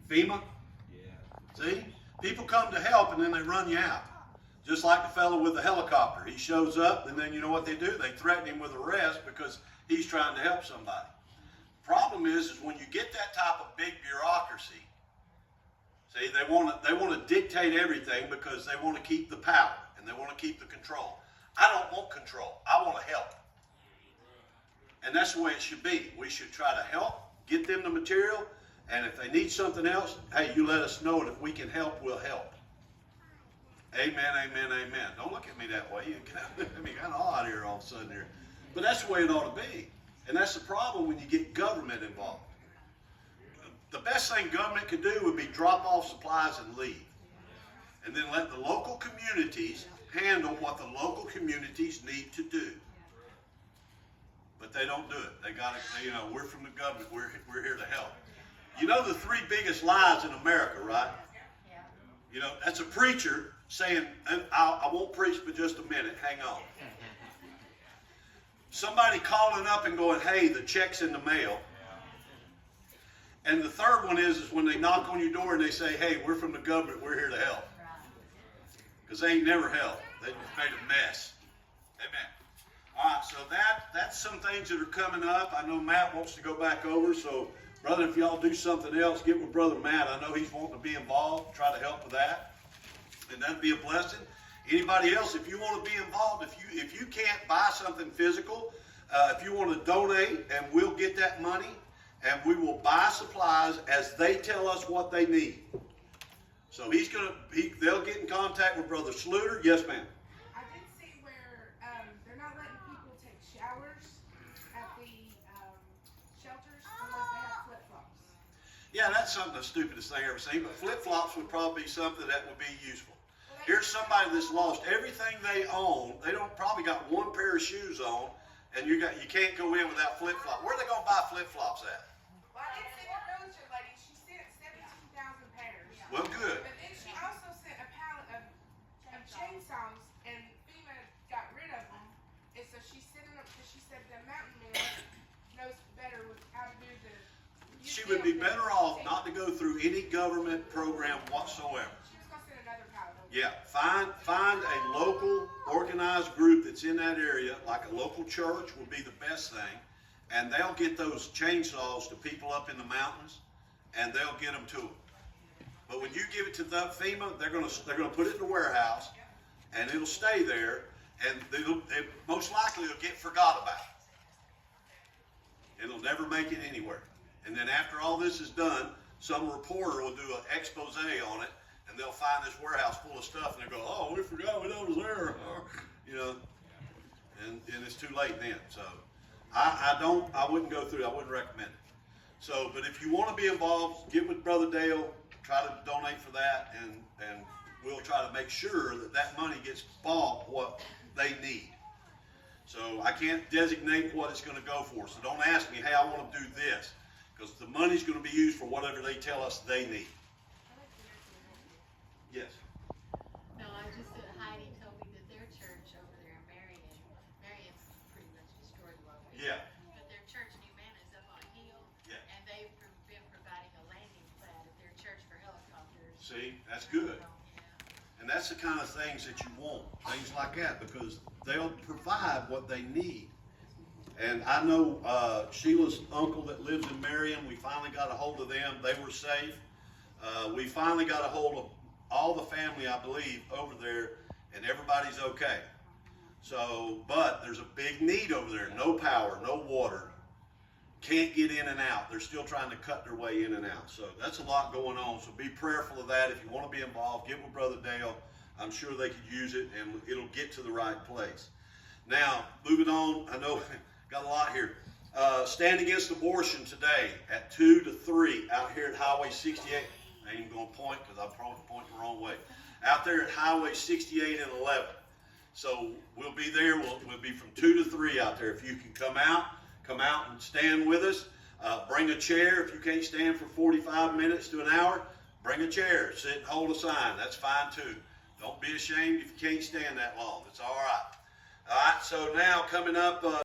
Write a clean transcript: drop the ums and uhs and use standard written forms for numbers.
FEMA? See? People come to help and then they run you out. Just like the fellow with the helicopter. He shows up and then you know what they do? They threaten him with arrest because he's trying to help somebody. Problem is when you get that type of big bureaucracy, see, they want to dictate everything because they want to keep the power and they want to keep the control. I don't want control. I want to help. And that's the way it should be. We should try to help, get them the material, and if they need something else, hey, you let us know, and if we can help, we'll help. Amen, amen, amen. Don't look at me that way. You get me kind of odd here all of a sudden here. But that's the way it ought to be. And that's the problem when you get government involved. The best thing government could do would be drop off supplies and leave. And then let the local communities handle what the local communities need to do. But they don't do it. They got to, you know, we're from the government. We're here to help. You know the three biggest lies in America, right? You know, that's a preacher saying, I won't preach but just a minute. Hang on. Somebody calling up and going, hey, the check's in the mail. And the third one is when they knock on your door and they say, hey, we're from the government. We're here to help. Because they ain't never helped. They just made a mess. Amen. All right, so that's some things that are coming up. I know Matt wants to go back over, so brother, if y'all do something else, get with Brother Matt. I know he's wanting to be involved. Try to help with that, and that'd be a blessing. Anybody else, if you want to be involved, if you can't buy something physical, if you want to donate, and we'll get that money, and we will buy supplies as they tell us what they need. So they'll get in contact with Brother Sluter. Yes, ma'am. I did see where they're not letting people take showers at the shelters unless they have flip-flops. Yeah, that's something the stupidest thing I ever seen, but flip-flops would probably be something that would be useful. Here's somebody that's lost everything they own. They don't probably got one pair of shoes on, and you can't go in without flip-flops. Where are they going to buy flip-flops at? Well, I did send a realtor lady. She sent 17,000 pairs. Well, good. But then she also sent a pallet of chainsaws, and FEMA got rid of them. And so she's sending them because she said the mountain man knows better with how to do the. She would be better off not to go through any government program whatsoever. She was going to send another pallet. Yeah, find a local organized group that's in that area, like a local church would be the best thing, and they'll get those chainsaws to people up in the mountains, and they'll get them to them. But when you give it to the FEMA, they're gonna put it in the warehouse, and it'll stay there, and most likely it'll get forgot about. It'll never make it anywhere. And then after all this is done, some reporter will do an expose on it, and they'll find this warehouse full of stuff, and they'll go, oh, we forgot it was there, you know, and it's too late then. So I wouldn't go through it. I wouldn't recommend it. So, but if you want to be involved, get with Brother Dale, try to donate for that, and we'll try to make sure that money gets bought what they need. So I can't designate what it's going to go for. So don't ask me, hey, I want to do this, because the money's going to be used for whatever they tell us they need. Yes. No, Heidi told me that their church over there in Marion's pretty much destroyed a lot of people. Yeah. But their church, New Manna, is up on a hill, Yeah. and they've been providing a landing pad at their church for helicopters. See, that's good. Yeah. And that's the kind of things that you want, things like that, because they'll provide what they need. And I know Sheila's uncle that lives in Marion, we finally got a hold of them. They were safe. We finally got a hold of all the family, I believe, over there, and everybody's okay. So, but there's a big need over there. No power, no water. Can't get in and out. They're still trying to cut their way in and out. So that's a lot going on. So be prayerful of that. If you want to be involved, get with Brother Dale. I'm sure they could use it, and it'll get to the right place. Now, moving on, I know got a lot here. Stand Against Abortion today at 2 to 3 out here at Highway 68. I ain't even going to point because I'm probably pointing the wrong way. Out there at Highway 68 and 11. So we'll be there. We'll be from 2 to 3 out there. If you can come out and stand with us. Bring a chair. If you can't stand for 45 minutes to an hour, bring a chair. Sit and hold a sign. That's fine too. Don't be ashamed if you can't stand that long. It's all right. All right, so now coming up.